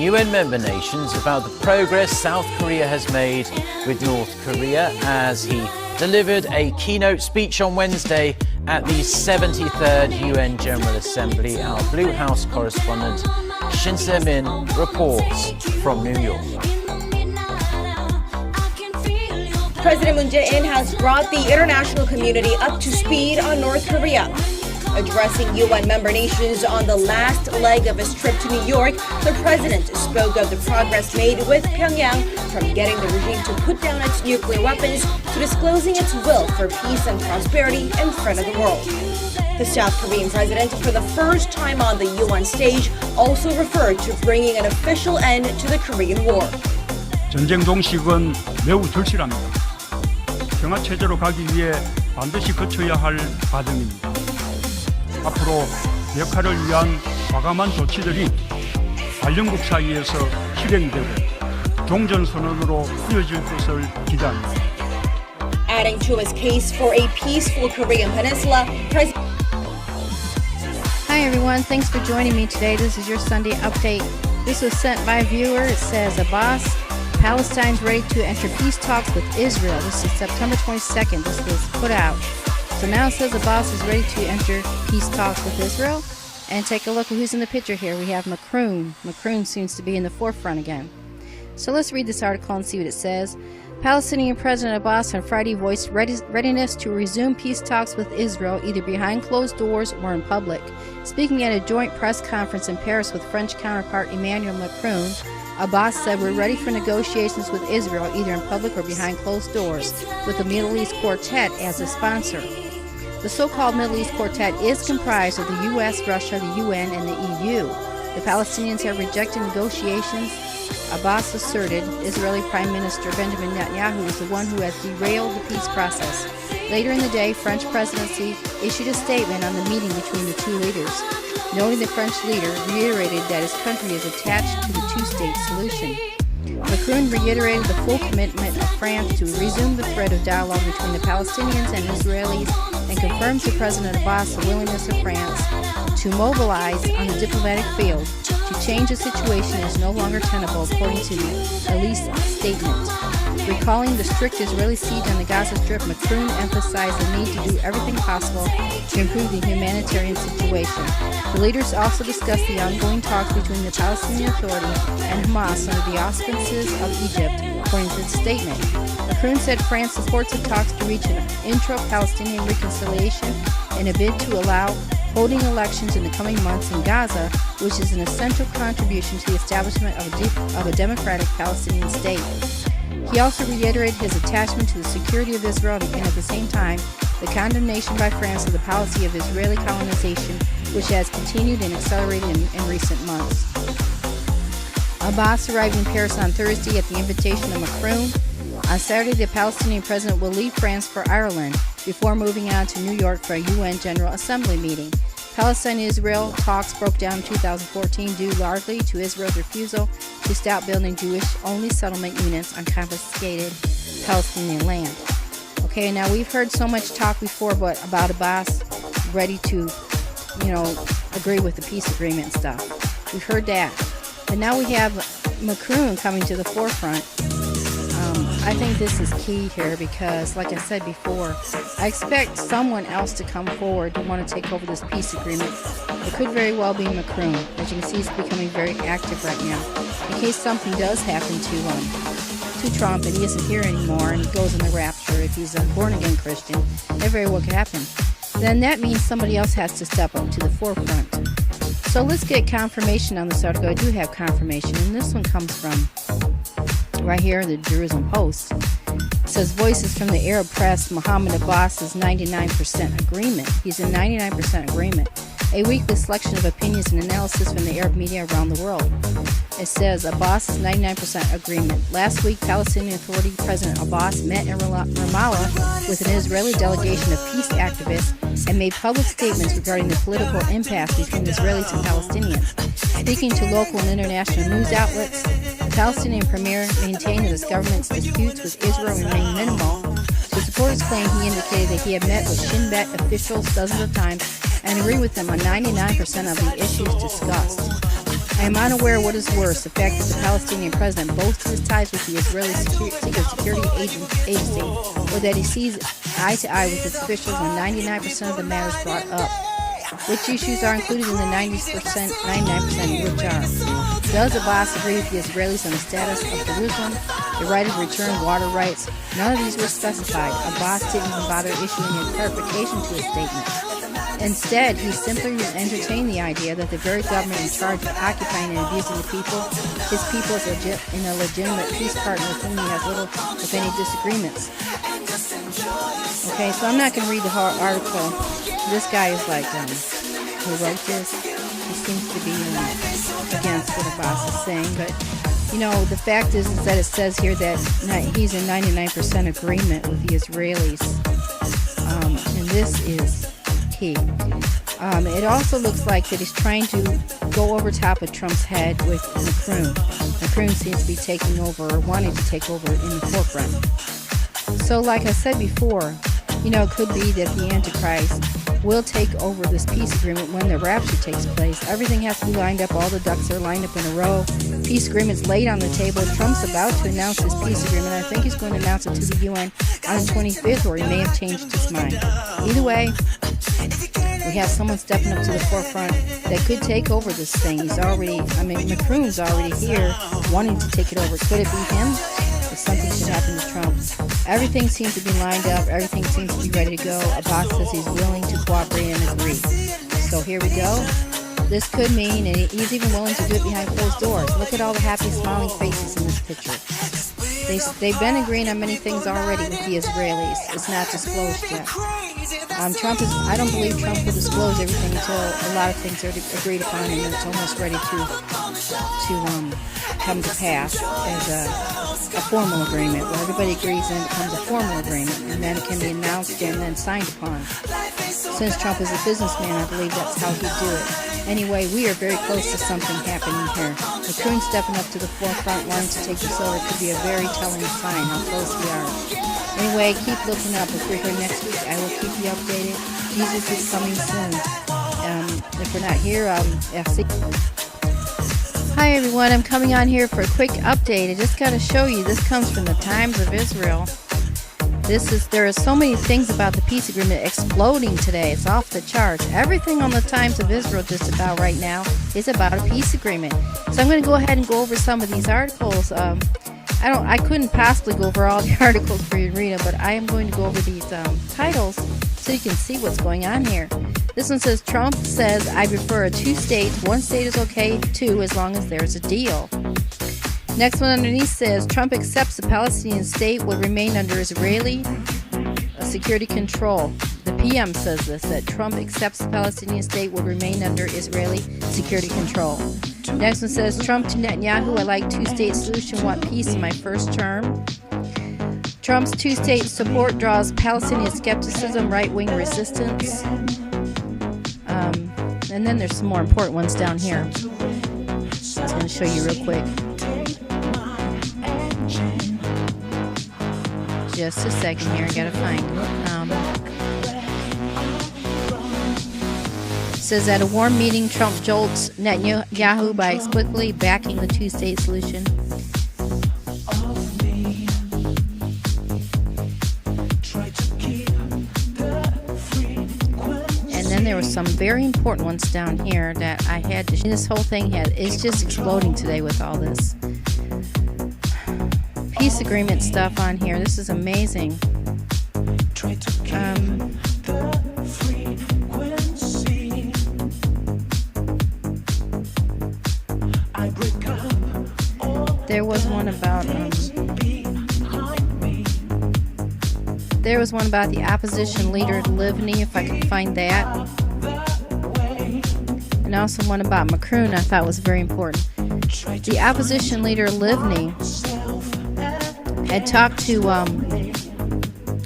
UN member nations about the progress South Korea has made with North Korea as he delivered a keynote speech on Wednesday at the 73rd UN General Assembly. Our Blue House correspondent Shin Se-min reports from New York. President Moon Jae-in has brought the international community up to speed on North Korea. Addressing UN member nations on the last leg of his trip to New York, the president spoke of the progress made with Pyongyang, from getting the regime to put down its nuclear weapons to disclosing its will for peace and prosperity in front of the world. The South Korean president, for the first time on the UN stage, also referred to bringing an official end to the Korean War. 전쟁 종식은 매우 절실합니다. 평화체제로 가기 위해 반드시 거쳐야 할 과정입니다. 앞으로 역할을 위한 과감한 조치들이 관련국 사이에서 실행되고 종전선언으로 이어질 것을 기대합니다. Adding to his case for a peaceful Korean peninsula, President... Hi everyone, thanks for joining me today. This is your Sunday update. This was sent by a viewer. It says, Abbas, Palestine's ready to enter peace talks with Israel. This is September 22nd. This was put out. So now it says Abbas is ready to enter peace talks with Israel. And take a look at who's in the picture here. We have Macron. Macron seems to be in the forefront again. So let's read this article and see what it says. Palestinian President Abbas on Friday voiced readiness to resume peace talks with Israel, either behind closed doors or in public. Speaking at a joint press conference in Paris with French counterpart Emmanuel Macron, Abbas said, "We're ready for negotiations with Israel, either in public or behind closed doors, with the Middle East Quartet as a sponsor." The so-called Middle East Quartet is comprised of the U.S., Russia, the UN, and the EU. The Palestinians have rejected negotiations. Abbas asserted Israeli Prime Minister Benjamin Netanyahu is the one who has derailed the peace process. Later in the day, French presidency issued a statement on the meeting between the two leaders, noting the French leader reiterated that his country is attached to the two-state solution. Macron reiterated the full commitment of France to resume the thread of dialogue between the Palestinians and Israelis, and confirmed to President Abbas the willingness of France to mobilize on the diplomatic field to change the situation is no longer tenable, according to the Elise statement. Recalling the strict Israeli siege on the Gaza Strip, Macron emphasized the need to do everything possible to improve the humanitarian situation. The leaders also discussed the ongoing talks between the Palestinian Authority and Hamas under the auspices of Egypt, according to the statement. Macron said France supports the talks to reach an intra-Palestinian reconciliation in a bid to allow holding elections in the coming months in Gaza, which is an essential contribution to the establishment of a democratic Palestinian state. He also reiterated his attachment to the security of Israel and at the same time the condemnation by France of the policy of Israeli colonization, which has continued and accelerated in recent months. Abbas arrived in Paris on Thursday at the invitation of Macron. On Saturday, the Palestinian president will leave France for Ireland before moving on to New York for a UN General Assembly meeting. Palestine-Israel talks broke down in 2014 due largely to Israel's refusal to stop building Jewish-only settlement units on confiscated Palestinian land. Okay, now we've heard so much talk before about Abbas ready to, agree with the peace agreement and stuff. We've heard that. But now we have Macron coming to the forefront. I think this is key here because, like I said before, I expect someone else to come forward to want to take over this peace agreement. It could very well be Macron. As you can see, he's becoming very active right now. In case something does happen to Trump and he isn't here anymore and he goes in the rapture, if he's a born-again Christian, that very well could happen. Then that means somebody else has to step up to the forefront. So let's get confirmation on this article. I do have confirmation, and this one comes from right here, the Jerusalem Post. It says voices from the Arab press, Mohammed Abbas is 99% agreement. He's in 99% agreement. A weekly selection of opinions and analysis from the Arab media around the world. It says Abbas is 99% agreement. Last week, Palestinian Authority President Abbas met in Ramallah with an Israeli delegation of peace activists and made public statements regarding the political impasse between Israelis and Palestinians. Speaking to local and international news outlets, the Palestinian premier maintained that his government's disputes with Israel remain minimal. To support his claim, he indicated that he had met with Shin Bet officials dozens of times and agreed with them on 99% of the issues discussed. I am unaware what is worse, the fact that the Palestinian president boasts his ties with the Israeli secret security agency, or that he sees eye to eye with its officials on 99% of the matters brought up. Which issues are included in the 99%, which are: does Abbas agree with the Israelis on the status of Jerusalem, the right of return, water rights? None of these were specified. Abbas didn't even bother issuing a clarification to his statement. Instead, he simply entertained the idea that the very government in charge of occupying and abusing his people is in a legitimate peace partner with whom he has little, if any, disagreements. Okay, so I'm not going to read the whole article. This guy is like, who wrote this, he seems to be against what Abbas is saying, but the fact is that it says here that he's in 99% agreement with the Israelis, and this is key. It also looks like that he's trying to go over top of Trump's head with Macron. Macron seems to be taking over, or wanting to take over in the forefront. So like I said before, it could be that the Antichrist will take over this peace agreement when the rapture takes place. Everything has to be lined up. All the ducks are lined up in a row. Peace agreement's laid on the table. Trump's about to announce this peace agreement. I think he's going to announce it to the UN on the 25th, or he may have changed his mind. Either way, we have someone stepping up to the forefront that could take over this thing. Macron's already here wanting to take it over. Could it be him? If something should happen to Trump. Everything seems to be lined up. Everything seems to be ready to go. Abbas says he's willing to cooperate and agree. So here we go. This could mean, and he's even willing to do it behind closed doors. Look at all the happy, smiling faces in this picture. They've been agreeing on many things already with the Israelis. It's not disclosed yet. I don't believe Trump will disclose everything until a lot of things are agreed upon and it's almost ready to come to pass as a formal agreement, where everybody agrees and it becomes a formal agreement, and then it can be announced and then signed upon. Since Trump is a businessman, I believe that's how he'd do it. Anyway, we are very close to something happening here. Macron stepping up to the forefront, wanting to take this over, could be a very telling sign how close we are. Anyway, keep looking up. If we're here next week, I will keep you updated. Jesus is coming soon. If we're not here, FC. Hi everyone, I'm coming on here for a quick update. I just got to show you, this comes from the Times of Israel. There are so many things about the peace agreement exploding today. It's off the charts. Everything on the Times of Israel just about right now is about a peace agreement. So I'm going to go ahead and go over some of these articles. I couldn't possibly go over all the articles for you to read them, but I am going to go over these titles so you can see what's going on here. This one says, Trump says, I prefer a two states. One state is okay too, as long as there's a deal. Next one underneath says, Trump accepts the Palestinian state will remain under Israeli security control. The PM says this, that Trump accepts the Palestinian state will remain under Israeli security control. Next one says, Trump to Netanyahu, I like two-state solution, want peace in my first term. Trump's two-state support draws Palestinian skepticism, right-wing resistance. And then there's some more important ones down here. I was going to show you real quick. Just a second here, I gotta find it. It says, at a warm meeting, Trump jolts Netanyahu by explicitly backing the two-state solution. And then there were some very important ones down here that I had to. This whole thing is just exploding today with all this peace agreement stuff on here. This is amazing. There was one about the opposition leader Livni, if I can find that, and also one about Macron. I thought was very important. The opposition leader Livni had talked to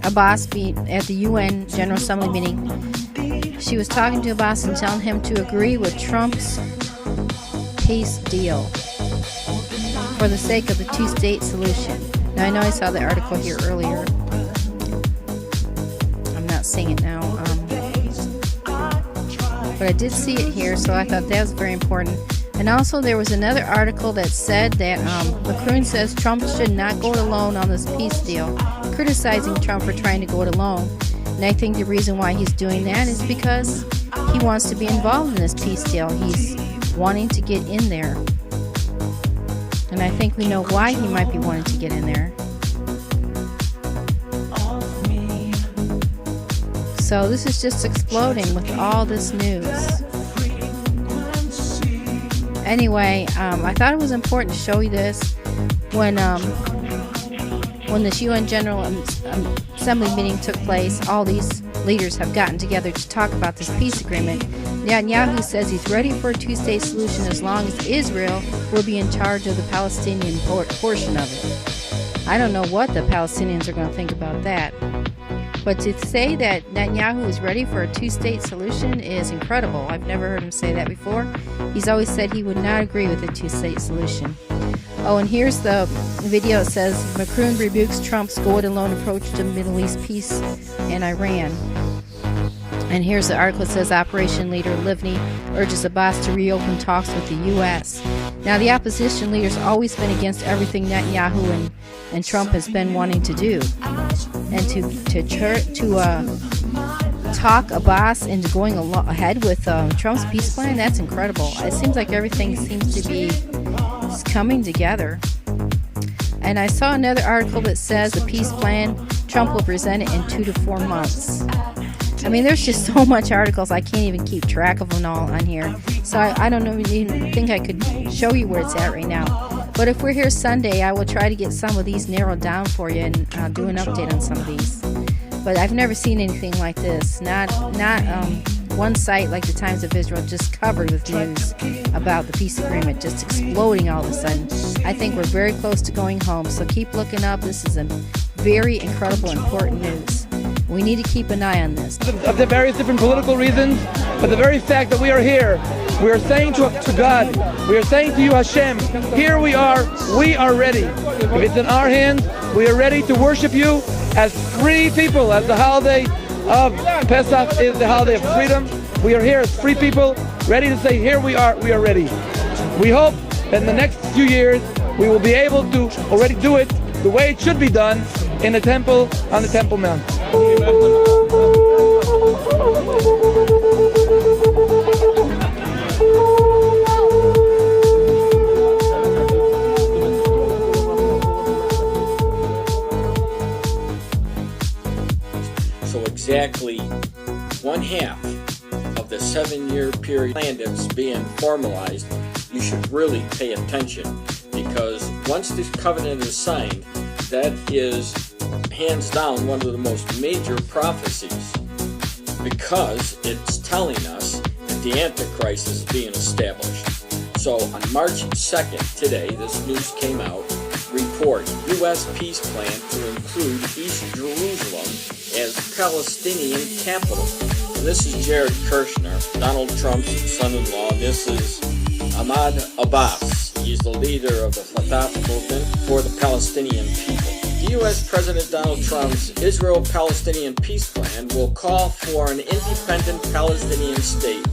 Abbas at the UN General Assembly meeting. She was talking to Abbas and telling him to agree with Trump's peace deal for the sake of the two-state solution. Now, I know I saw the article here earlier. I'm not seeing it now. But I did see it here, so I thought that was very important. And also there was another article that said that Macron says Trump should not go it alone on this peace deal, criticizing Trump for trying to go it alone. And I think the reason why he's doing that is because he wants to be involved in this peace deal. He's wanting to get in there. And I think we know why he might be wanting to get in there. So this is just exploding with all this news. Anyway, I thought it was important to show you this when the UN General Assembly meeting took place. All these leaders have gotten together to talk about this peace agreement. Netanyahu says he's ready for a two-state solution as long as Israel will be in charge of the Palestinian portion of it. I don't know what the Palestinians are going to think about that. But to say that Netanyahu is ready for a two-state solution is incredible. I've never heard him say that before. He's always said he would not agree with a two-state solution. Oh, and here's the video. It says, Macron rebukes Trump's go-it-alone approach to Middle East peace and Iran. And here's the article. It says, Operation Leader Livni urges Abbas to reopen talks with the U.S. Now, the opposition leader's always been against everything Netanyahu and Trump has been wanting to do. And to talk Abbas into going ahead with Trump's peace plan, that's incredible. It seems like everything seems to be coming together. And I saw another article that says the peace plan, Trump will present it in 2 to 4 months. I mean, there's just so much articles, I can't even keep track of them all on here. So I don't even think I could show you where it's at right now. But if we're here Sunday, I will try to get some of these narrowed down for you and do an update on some of these. But I've never seen anything like this. Not one site like the Times of Israel just covered with news about the peace agreement just exploding all of a sudden. I think we're very close to going home, so keep looking up. This is a very incredible, important news. We need to keep an eye on this. Of the various different political reasons, but the very fact that we are here, we are saying to God, we are saying to you, Hashem, here we are ready. If it's in our hands, we are ready to worship you as free people, as the holiday of Pesach is the holiday of freedom. We are here as free people, ready to say, here we are ready. We hope that in the next few years, we will be able to already do it the way it should be done in the temple, on the Temple Mount. So exactly 1/2 of the 7-year period plan that's being formalized, you should really pay attention, because once this covenant is signed, that is hands down one of the most major prophecies, because it's telling us that the Antichrist is being established. So on March 2nd, today, this news came out, report, U.S. peace plan to include East Jerusalem as Palestinian capital. And this is Jared Kushner, Donald Trump's son-in-law. This is Ahmad Abbas. He's the leader of the Fatah movement for the Palestinian people. The U.S. President Donald Trump's Israel-Palestinian peace plan will call for an independent Palestinian state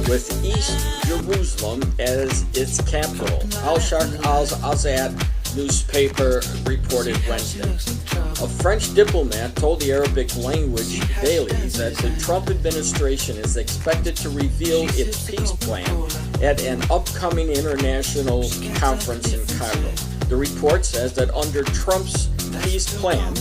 with East Jerusalem as its capital. Al-Sharq al-Azad newspaper reported Wednesday. A French diplomat told the Arabic language daily that the Trump administration is expected to reveal its peace plan at an upcoming international conference in Cairo. The report says that under Trump's peace plan,